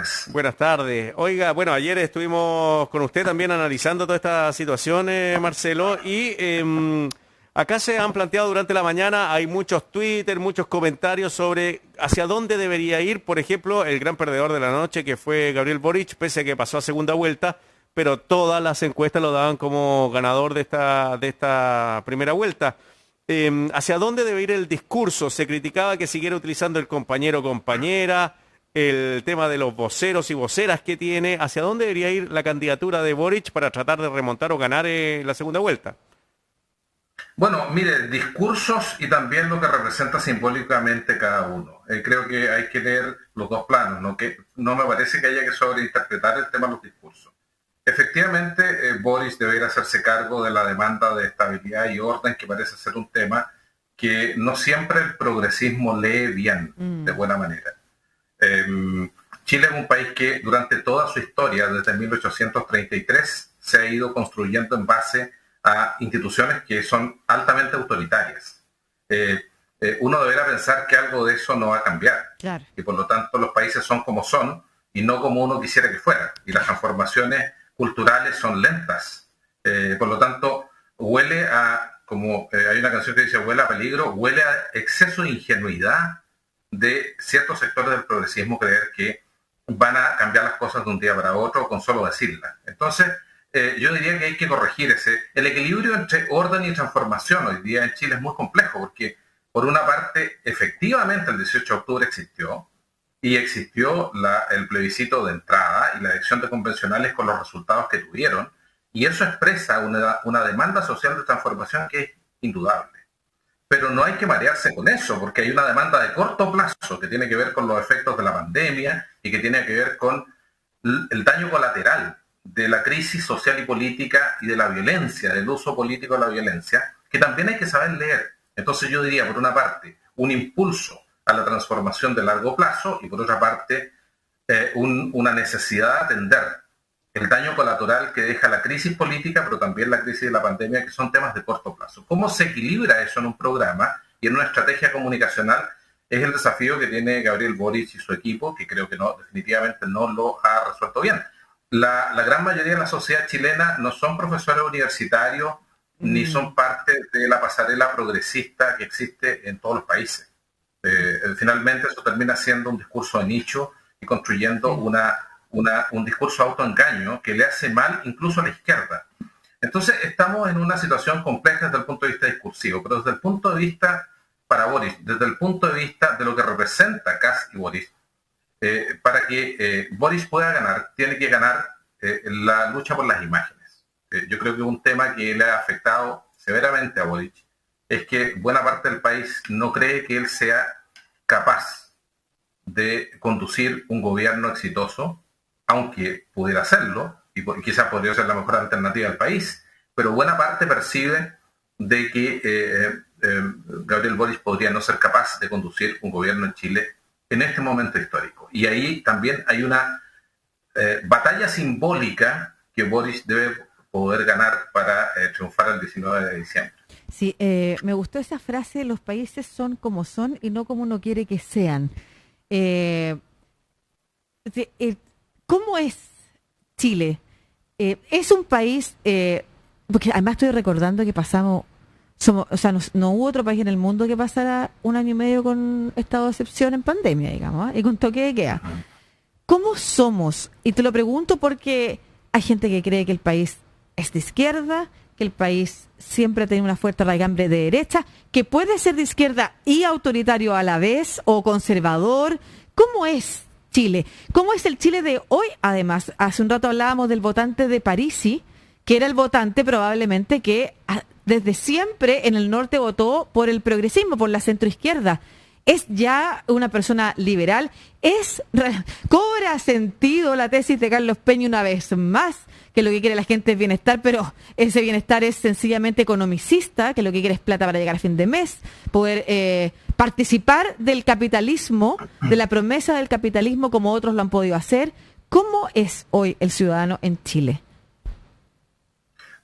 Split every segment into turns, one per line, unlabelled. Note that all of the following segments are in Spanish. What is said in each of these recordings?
tardes.
Buenas tardes. Oiga, bueno, ayer estuvimos con usted también analizando toda esta situación, Marcelo, y acá se han planteado durante la mañana, hay muchos Twitter, muchos comentarios sobre hacia dónde debería ir, por ejemplo, el gran perdedor de la noche, que fue Gabriel Boric, pese a que pasó a segunda vuelta, pero todas las encuestas lo daban como ganador de esta primera vuelta. ¿Hacia dónde debe ir el discurso? Se criticaba que siguiera utilizando el compañero o compañera, el tema de los voceros y voceras que tiene. ¿Hacia dónde debería ir la candidatura de Boric para tratar de remontar o ganar la segunda vuelta?
Bueno, mire, discursos y también lo que representa simbólicamente cada uno. Creo que hay que leer los dos planos, ¿no? Que no me parece que haya que sobreinterpretar el tema de los discursos. Efectivamente, Boris debería hacerse cargo de la demanda de estabilidad y orden, que parece ser un tema que no siempre el progresismo lee bien, de buena manera. Chile es un país que durante toda su historia, desde 1833, se ha ido construyendo en base a instituciones que son altamente autoritarias. Uno deberá pensar que algo de eso no va a cambiar.
Claro.
Y por lo tanto los países son como son y no como uno quisiera que fueran. Y las transformaciones culturales son lentas. Por lo tanto, huele a, como hay una canción que dice, huele a peligro, huele a exceso de ingenuidad de ciertos sectores del progresismo creer que van a cambiar las cosas de un día para otro con solo decirlas. Entonces, yo diría que hay que corregir el equilibrio entre orden y transformación hoy día en Chile es muy complejo, porque por una parte, efectivamente el 18 de octubre existió, y existió el plebiscito de entrada y la elección de convencionales con los resultados que tuvieron, y eso expresa una demanda social de transformación que es indudable. Pero no hay que marearse con eso, porque hay una demanda de corto plazo que tiene que ver con los efectos de la pandemia y que tiene que ver con el daño colateral de la crisis social y política y de la violencia, del uso político de la violencia, que también hay que saber leer. Entonces yo diría, por una parte, un impulso a la transformación de largo plazo y por otra parte, una necesidad de atender el daño colateral que deja la crisis política, pero también la crisis de la pandemia, que son temas de corto plazo. ¿Cómo se equilibra eso en un programa y en una estrategia comunicacional? Es el desafío que tiene Gabriel Boric y su equipo, que creo que definitivamente no lo ha resuelto bien. La gran mayoría de la sociedad chilena no son profesores universitarios ni son parte de la pasarela progresista que existe en todos los países. Finalmente eso termina siendo un discurso de nicho y construyendo un discurso autoengaño que le hace mal incluso a la izquierda. Entonces estamos en una situación compleja desde el punto de vista discursivo, pero desde el punto de vista para Boris, desde el punto de vista de lo que representa Kast y Boris, para que Boris pueda ganar, tiene que ganar la lucha por las imágenes. Yo creo que un tema que le ha afectado severamente a Boris es que buena parte del país no cree que él sea capaz de conducir un gobierno exitoso, aunque pudiera hacerlo, y quizás podría ser la mejor alternativa del país, pero buena parte percibe de que Gabriel Boric podría no ser capaz de conducir un gobierno en Chile en este momento histórico. Y ahí también hay una batalla simbólica que Boric debe poder ganar para triunfar el 19 de diciembre.
Sí, me gustó esa frase, los países son como son y no como uno quiere que sean. ¿Cómo es Chile? Es un país, porque además estoy recordando que no hubo otro país en el mundo que pasara 1 año y medio con estado de excepción en pandemia, digamos, y con toque de queda. ¿Cómo somos? Y te lo pregunto porque hay gente que cree que el país es de izquierda, que el país siempre ha tenido una fuerte raigambre de derecha, que puede ser de izquierda y autoritario a la vez, o conservador. ¿Cómo es Chile? ¿Cómo es el Chile de hoy? Además, hace un rato hablábamos del votante de Parisi, que era el votante probablemente que desde siempre en el norte votó por el progresismo, por la centroizquierda. Es ya una persona liberal. Cobra sentido la tesis de Carlos Peña una vez más, que lo que quiere la gente es bienestar, pero ese bienestar es sencillamente economicista, que lo que quiere es plata para llegar a fin de mes, poder participar del capitalismo, de la promesa del capitalismo como otros lo han podido hacer. ¿Cómo es hoy el ciudadano en Chile?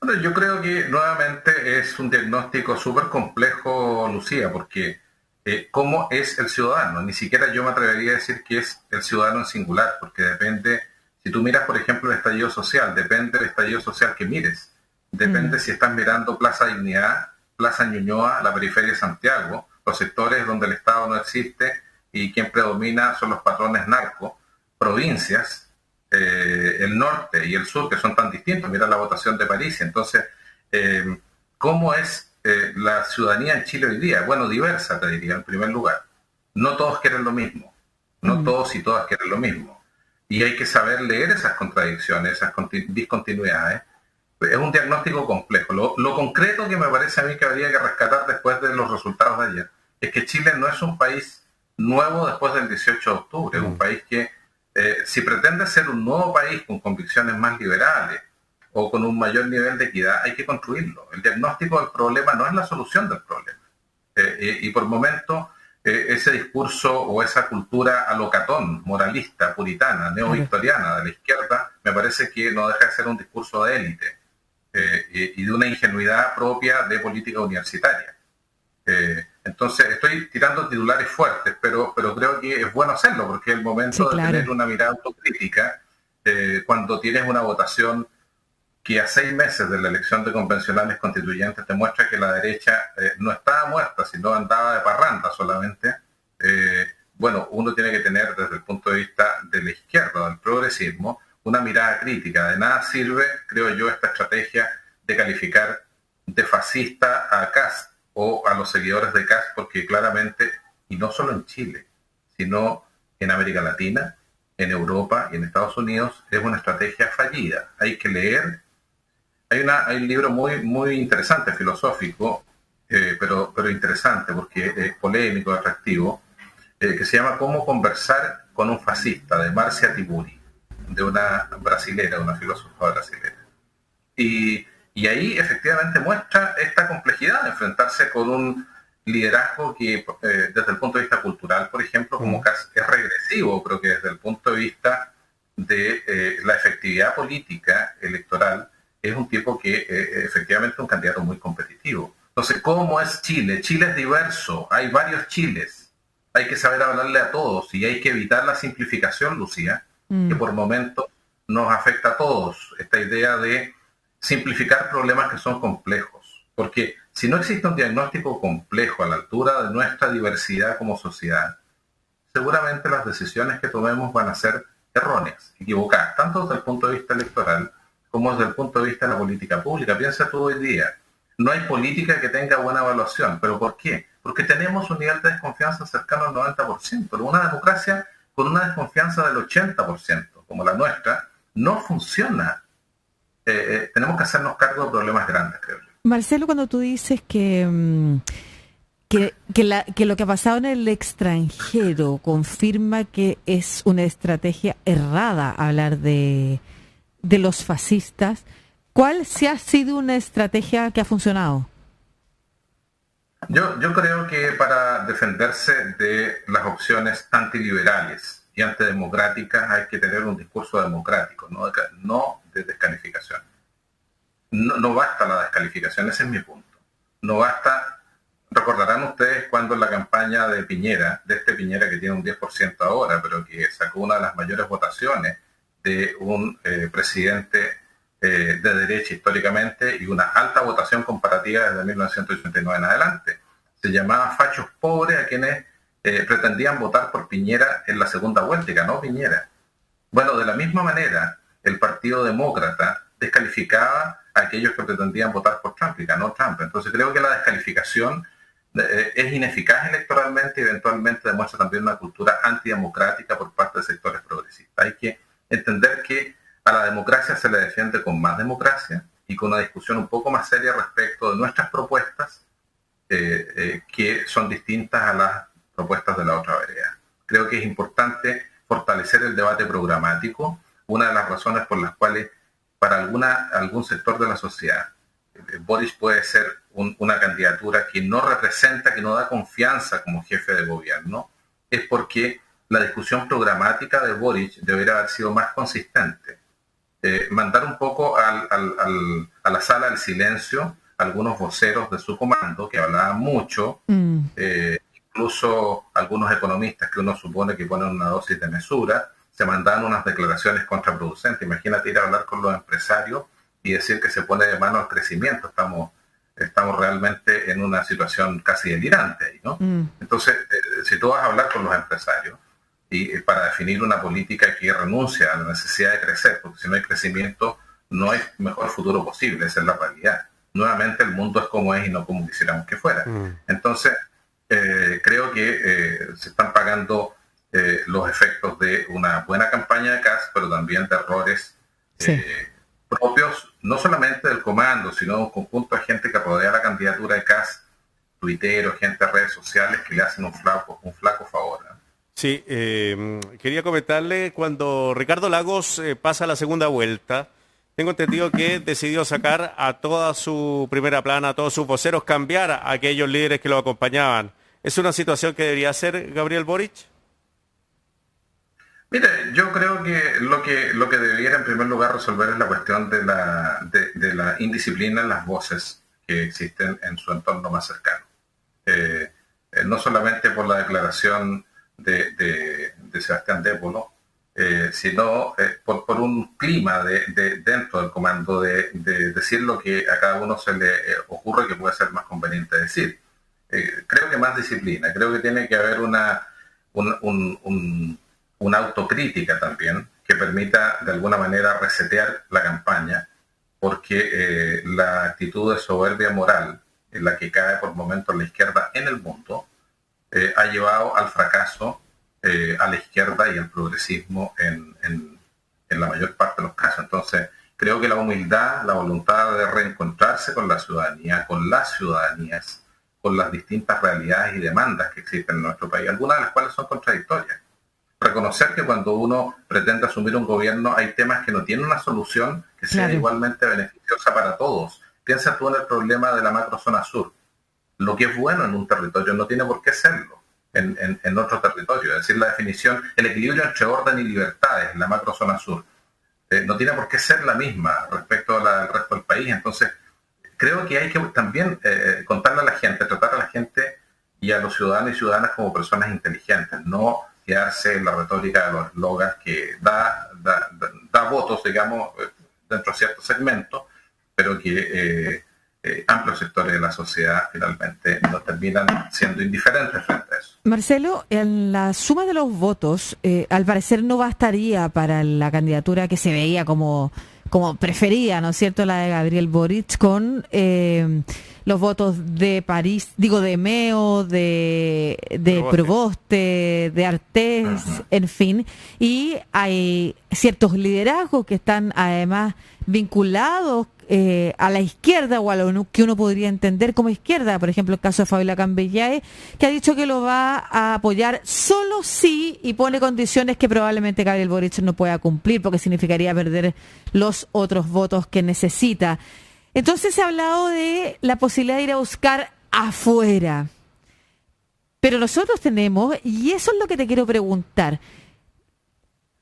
Bueno, yo creo que nuevamente es un diagnóstico súper complejo, Lucía, porque cómo es el ciudadano. Ni siquiera yo me atrevería a decir que es el ciudadano en singular, porque depende, si tú miras, por ejemplo, el estallido social, depende del estallido social que mires. Depende si estás mirando Plaza Dignidad, Plaza Ñuñoa, la periferia de Santiago, los sectores donde el Estado no existe y quien predomina son los patrones narcos, provincias, el norte y el sur, que son tan distintos. Mira la votación de París. Entonces, ¿cómo es la ciudadanía en Chile hoy día? Bueno, diversa, te diría, en primer lugar. No todos quieren lo mismo. No todos y todas quieren lo mismo. Y hay que saber leer esas contradicciones, esas discontinuidades. Es un diagnóstico complejo. Lo concreto que me parece a mí que habría que rescatar después de los resultados de ayer es que Chile no es un país nuevo después del 18 de octubre. Es un país que, si pretende ser un nuevo país con convicciones más liberales o con un mayor nivel de equidad, hay que construirlo. El diagnóstico del problema no es la solución del problema. Y por momentos, ese discurso o esa cultura alocatón, moralista, puritana, neovictoriana de la izquierda, me parece que no deja de ser un discurso de élite y de una ingenuidad propia de política universitaria. Entonces, estoy tirando titulares fuertes, pero creo que es bueno hacerlo, porque es el momento de tener una mirada autocrítica cuando tienes una votación que a 6 meses de la elección de convencionales constituyentes te muestra que la derecha no estaba muerta, sino andaba de parranda solamente. Bueno, uno tiene que tener desde el punto de vista de la izquierda, del progresismo, una mirada crítica. De nada sirve, creo yo, esta estrategia de calificar de fascista a Kast o a los seguidores de Kast, porque claramente, y no solo en Chile, sino en América Latina, en Europa y en Estados Unidos, es una estrategia fallida. Hay que leer. Hay un libro muy interesante, filosófico, pero interesante porque es polémico, atractivo, que se llama Cómo conversar con un fascista, de Marcia Tiburi, de una brasilera, una filósofa brasilera. Y ahí efectivamente muestra esta complejidad de enfrentarse con un liderazgo que desde el punto de vista cultural, por ejemplo, como es regresivo, pero que desde el punto de vista de la efectividad política electoral es un tipo que efectivamente es un candidato muy competitivo. Entonces, ¿cómo es Chile? Chile es diverso, hay varios Chiles, hay que saber hablarle a todos y hay que evitar la simplificación, Lucía, que por momentos nos afecta a todos, esta idea de simplificar problemas que son complejos, porque si no existe un diagnóstico complejo a la altura de nuestra diversidad como sociedad, seguramente las decisiones que tomemos van a ser erróneas, equivocadas, tanto desde el punto de vista electoral como desde el punto de vista de la política pública. Piensa tú hoy día, no hay política que tenga buena evaluación, ¿pero por qué? Porque tenemos un nivel de desconfianza cercano al 90%. Una democracia con una desconfianza del 80%, como la nuestra, no funciona. Tenemos que hacernos cargo de problemas grandes, creo yo.
Marcelo, cuando tú dices que lo que ha pasado en el extranjero confirma que es una estrategia errada hablar de los fascistas, ¿cuál sí ha sido una estrategia que ha funcionado?
Yo creo que para defenderse de las opciones antiliberales y antidemocráticas hay que tener un discurso democrático, no de descalificación. No basta la descalificación, ese es mi punto. No basta, recordarán ustedes cuando en la campaña de Piñera, de este Piñera que tiene un 10% ahora, pero que sacó una de las mayores votaciones de un presidente de derecha históricamente y una alta votación comparativa desde 1989 en adelante. Se llamaba fachos pobres a quienes pretendían votar por Piñera en la segunda vuelta y ganó Piñera. Bueno, de la misma manera, el Partido Demócrata descalificaba a aquellos que pretendían votar por Trump y ganó Trump. Entonces creo que la descalificación es ineficaz electoralmente y eventualmente demuestra también una cultura antidemocrática por parte de sectores progresistas. Hay que entender que a la democracia se le defiende con más democracia y con una discusión un poco más seria respecto de nuestras propuestas que son distintas a las propuestas de la otra vereda. Creo que es importante fortalecer el debate programático, una de las razones por las cuales para algún sector de la sociedad Boric puede ser una candidatura que no representa, que no da confianza como jefe de gobierno, es porque la discusión programática de Boric debería haber sido más consistente. Mandar un poco a la sala del silencio algunos voceros de su comando que hablaban mucho, incluso algunos economistas que uno supone que ponen una dosis de mesura, se mandan unas declaraciones contraproducentes. Imagínate ir a hablar con los empresarios y decir que se pone de mano al crecimiento. Estamos realmente en una situación casi delirante ahí, ¿no? Entonces, si tú vas a hablar con los empresarios y para definir una política que renuncia a la necesidad de crecer, porque si no hay crecimiento, no hay mejor futuro posible, esa es la realidad. Nuevamente el mundo es como es y no como quisiéramos que fuera. Entonces, creo que se están pagando los efectos de una buena campaña de CAS, pero también de errores propios, no solamente del comando, sino un conjunto de gente que rodea la candidatura de CAS, tuiteros, gente de redes sociales que le hacen un flaco favor, ¿no?
Sí, quería comentarle, cuando Ricardo Lagos pasa la segunda vuelta, tengo entendido que decidió sacar a toda su primera plana, a todos sus voceros, cambiar a aquellos líderes que lo acompañaban. ¿Es una situación que debería hacer Gabriel Boric?
Mire, yo creo que lo que debiera en primer lugar resolver es la cuestión de la indisciplina en las voces que existen en su entorno más cercano. No solamente por la declaración de Sebastián Dépolo, sino por un clima dentro del comando de decir lo que a cada uno se le ocurre que puede ser más conveniente decir. Creo que más disciplina, creo que tiene que haber una autocrítica también que permita de alguna manera resetear la campaña, porque la actitud de soberbia moral en la que cae por momentos la izquierda en el mundo ha llevado al fracaso a la izquierda y al progresismo en la mayor parte de los casos. Entonces, creo que la humildad, la voluntad de reencontrarse con la ciudadanía, con las ciudadanías, con las distintas realidades y demandas que existen en nuestro país, algunas de las cuales son contradictorias. Reconocer que cuando uno pretende asumir un gobierno hay temas que no tienen una solución que sea igualmente beneficiosa para todos. Piensa tú en el problema de la macrozona sur. Lo que es bueno en un territorio no tiene por qué serlo en otro territorio. Es decir, la definición, el equilibrio entre orden y libertades en la macrozona sur no tiene por qué ser la misma respecto al resto del país. Entonces, creo que hay que también contarle a la gente, tratar a la gente y a los ciudadanos y ciudadanas como personas inteligentes, no quedarse en la retórica de los eslogans que da votos, digamos, dentro de ciertos segmentos, pero que amplios sectores de la sociedad finalmente no terminan siendo indiferentes frente a eso.
Marcelo, en la suma de los votos, al parecer no bastaría para la candidatura que se veía como prefería, ¿no es cierto?, la de Gabriel Boric, con los votos de París, digo, de Meo, de Proboste, de Artés, en fin, y hay ciertos liderazgos que están además vinculados a la izquierda o a lo que uno podría entender como izquierda, por ejemplo el caso de Fabiola Cambellae, que ha dicho que lo va a apoyar solo si y pone condiciones que probablemente Gabriel Boric no pueda cumplir, porque significaría perder los otros votos que necesita. Entonces se ha hablado de la posibilidad de ir a buscar afuera, pero nosotros tenemos, y eso es lo que te quiero preguntar,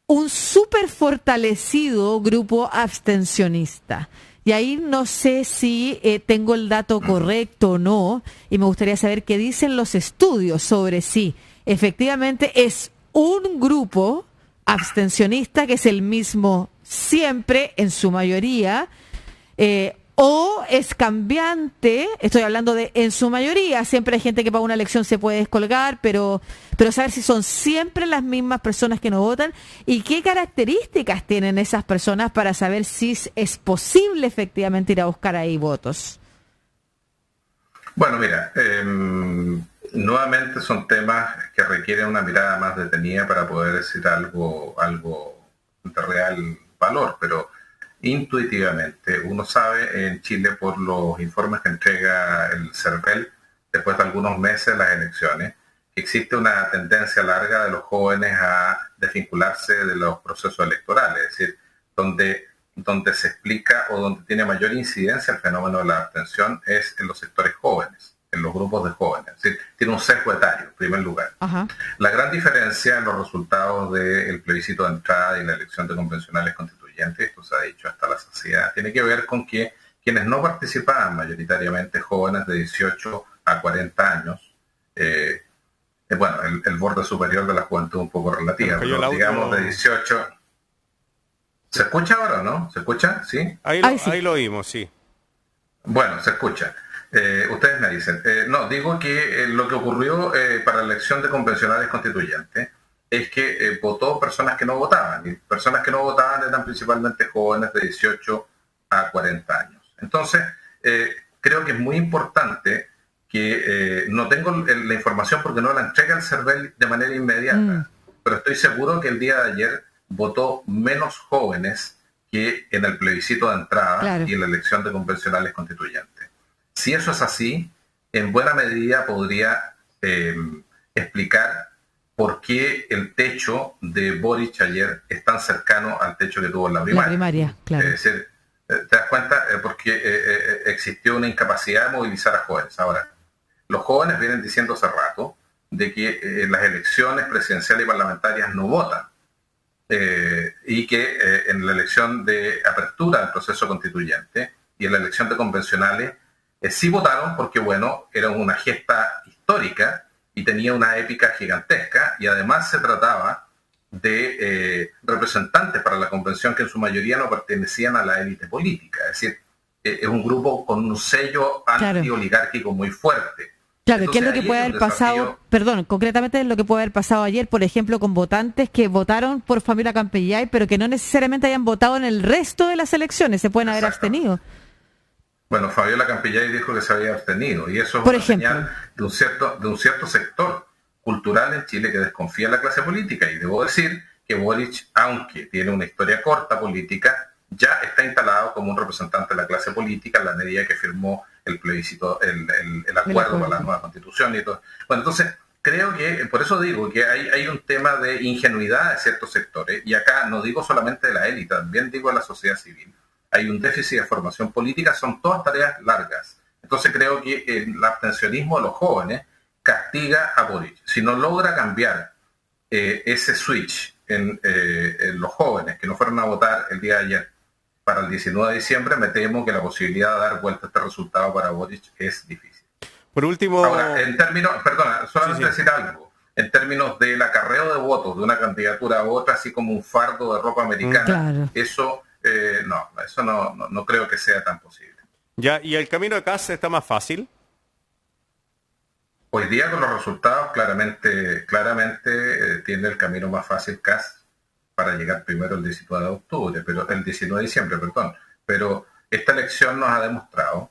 un súper fortalecido grupo abstencionista. Y ahí no sé si tengo el dato correcto o no, y me gustaría saber qué dicen los estudios sobre si efectivamente es un grupo abstencionista que es el mismo siempre, en su mayoría, o es cambiante. Estoy hablando de en su mayoría, siempre hay gente que para una elección se puede descolgar, pero saber si son siempre las mismas personas que no votan y qué características tienen esas personas para saber si es posible efectivamente ir a buscar ahí votos.
Bueno, mira, nuevamente son temas que requieren una mirada más detenida para poder decir algo de real valor, pero intuitivamente uno sabe en Chile por los informes que entrega el CERVEL después de algunos meses de las elecciones que existe una tendencia larga de los jóvenes a desvincularse de los procesos electorales, es decir, donde se explica o donde tiene mayor incidencia el fenómeno de la abstención es en los sectores jóvenes, en los grupos de jóvenes, es decir, tiene un sesgo etario en primer lugar. Ajá. La gran diferencia en los resultados del plebiscito de entrada y la elección de convencionales constituyentes, esto se ha dicho hasta la saciedad, tiene que ver con que quienes no participaban, mayoritariamente jóvenes de 18 a 40 años, bueno, el borde superior de la juventud un poco relativa, pero digamos de 18... ¿Se escucha ahora o no? ¿Se escucha? ¿Sí?
Ahí lo oímos, sí.
Bueno, se escucha. Ustedes me dicen. No, digo que lo que ocurrió para la elección de convencionales constituyentes es que votó personas que no votaban. Y personas que no votaban eran principalmente jóvenes de 18 a 40 años. Entonces, creo que es muy importante que no tengo la información porque no la entrega el CERVEL de manera inmediata, pero estoy seguro que el día de ayer votó menos jóvenes que en el plebiscito de entrada, claro, y en la elección de convencionales constituyentes. Si eso es así, en buena medida podría explicar por qué el techo de Boric ayer es tan cercano al techo que tuvo en la primaria.
La primaria, claro.
Es decir, ¿te das cuenta? Porque existió una incapacidad de movilizar a jóvenes. Ahora, los jóvenes vienen diciendo hace rato de que en las elecciones presidenciales y parlamentarias no votan. Y que en la elección de apertura del proceso constituyente y en la elección de convencionales sí votaron porque, bueno, era una gesta histórica y tenía una épica gigantesca, y además se trataba de representantes para la convención que en su mayoría no pertenecían a la élite política, es decir, es un grupo con un sello anti-oligárquico muy fuerte.
Claro, entonces, ¿qué es lo que puede haber pasado? Perdón, concretamente lo que puede haber pasado ayer, por ejemplo, con votantes que votaron por Fabiola Campillay, pero que no necesariamente hayan votado en el resto de las elecciones, se pueden haber abstenido.
Bueno, Fabiola Campillay dijo que se había abstenido, y eso es una señal de un cierto sector cultural en Chile que desconfía de la clase política. Y debo decir que Boric, aunque tiene una historia corta política, ya está instalado como un representante de la clase política en la medida que firmó el plebiscito, el acuerdo para la nueva constitución y todo. Bueno, entonces creo que, por eso digo que hay un tema de ingenuidad de ciertos sectores, y acá no digo solamente de la élite, también digo de la sociedad civil. Hay un déficit de formación política, son todas tareas largas. Entonces creo que el abstencionismo de los jóvenes castiga a Boric. Si no logra cambiar ese switch en los jóvenes que no fueron a votar el día de ayer para el 19 de diciembre, me temo que la posibilidad de dar vuelta a este resultado para Boric es difícil.
Por último...
Ahora, en términos, perdona, solamente decir algo, en términos del acarreo de votos de una candidatura a otra, así como un fardo de ropa americana, eso no creo que sea tan posible.
Ya, ¿y el camino de Kast está más fácil?
Hoy día con los resultados claramente tiene el camino más fácil Kast para llegar primero el 19 de octubre, pero el 19 de diciembre, perdón. Pero esta elección nos ha demostrado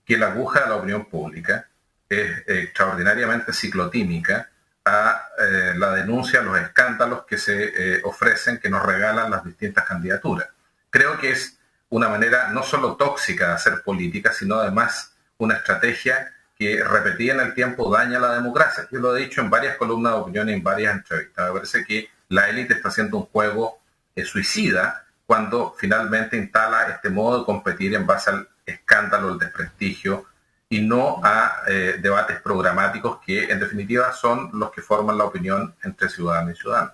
que la aguja de la opinión pública es extraordinariamente ciclotímica a la denuncia, a los escándalos que se ofrecen, que nos regalan las distintas candidaturas. Creo que es una manera no solo tóxica de hacer política, sino además una estrategia que repetida en el tiempo daña la democracia. Yo lo he dicho en varias columnas de opinión y en varias entrevistas. Me parece que la élite está haciendo un juego suicida cuando finalmente instala este modo de competir en base al escándalo, el desprestigio, y no a debates programáticos que en definitiva son los que forman la opinión entre ciudadanos y ciudadanos.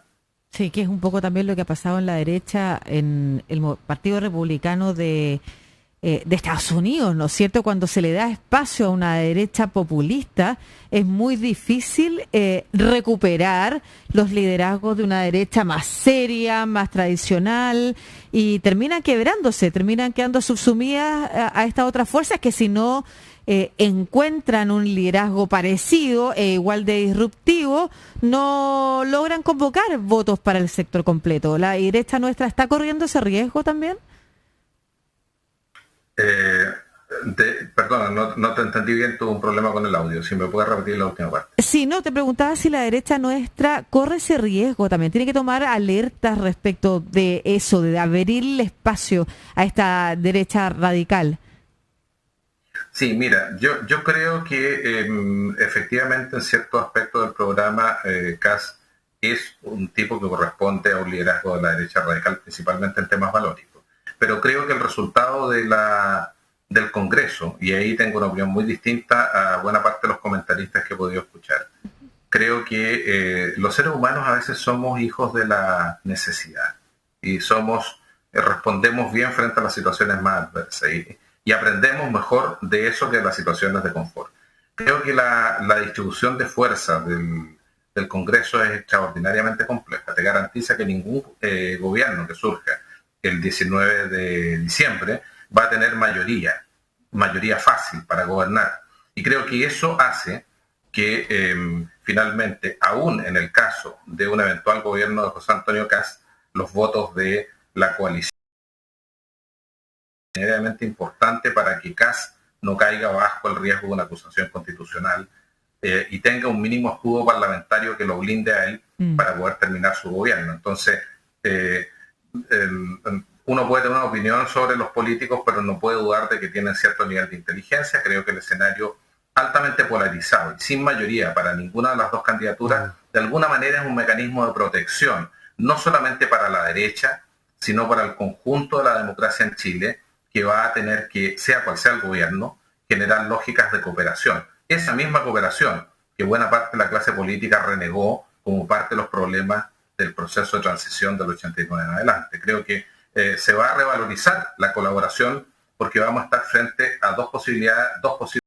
Sí, que es un poco también lo que ha pasado en la derecha, en el Partido Republicano de Estados Unidos, ¿no es cierto? Cuando se le da espacio a una derecha populista, es muy difícil recuperar los liderazgos de una derecha más seria, más tradicional, y terminan quebrándose, terminan quedando subsumidas a estas otras fuerzas que si no encuentran un liderazgo parecido e igual de disruptivo, no logran convocar votos para el sector completo. ¿La derecha nuestra está corriendo ese riesgo también?
Perdona, no te entendí bien, tuve un problema con el audio. Si me puedes repetir la última parte.
Sí, no, te preguntaba si la derecha nuestra corre ese riesgo también. Tiene que tomar alertas respecto de eso, de abrirle espacio a esta derecha radical.
Sí, mira, yo creo que efectivamente en ciertos aspectos del programa Kast es un tipo que corresponde a un liderazgo de la derecha radical, principalmente en temas valóricos. Pero creo que el resultado del Congreso, y ahí tengo una opinión muy distinta a buena parte de los comentaristas que he podido escuchar, creo que los seres humanos a veces somos hijos de la necesidad y respondemos bien frente a las situaciones más adversas y aprendemos mejor de eso que de las situaciones de confort. Creo que la distribución de fuerza del Congreso es extraordinariamente compleja. Te garantiza que ningún gobierno que surja el 19 de diciembre va a tener mayoría fácil para gobernar. Y creo que eso hace que finalmente, aún en el caso de un eventual gobierno de José Antonio Kast, los votos de la coalición son realmente importante para que Kast no caiga bajo el riesgo de una acusación constitucional y tenga un mínimo escudo parlamentario que lo blinde a él para poder terminar su gobierno. Entonces, uno puede tener una opinión sobre los políticos, pero no puede dudar de que tienen cierto nivel de inteligencia. Creo que el escenario altamente polarizado y sin mayoría para ninguna de las dos candidaturas, de alguna manera es un mecanismo de protección, no solamente para la derecha, sino para el conjunto de la democracia en Chile, que va a tener que, sea cual sea el gobierno, generar lógicas de cooperación. Esa misma cooperación que buena parte de la clase política renegó como parte de los problemas del proceso de transición del 89 en adelante. Creo que se va a revalorizar la colaboración porque vamos a estar frente a dos posibles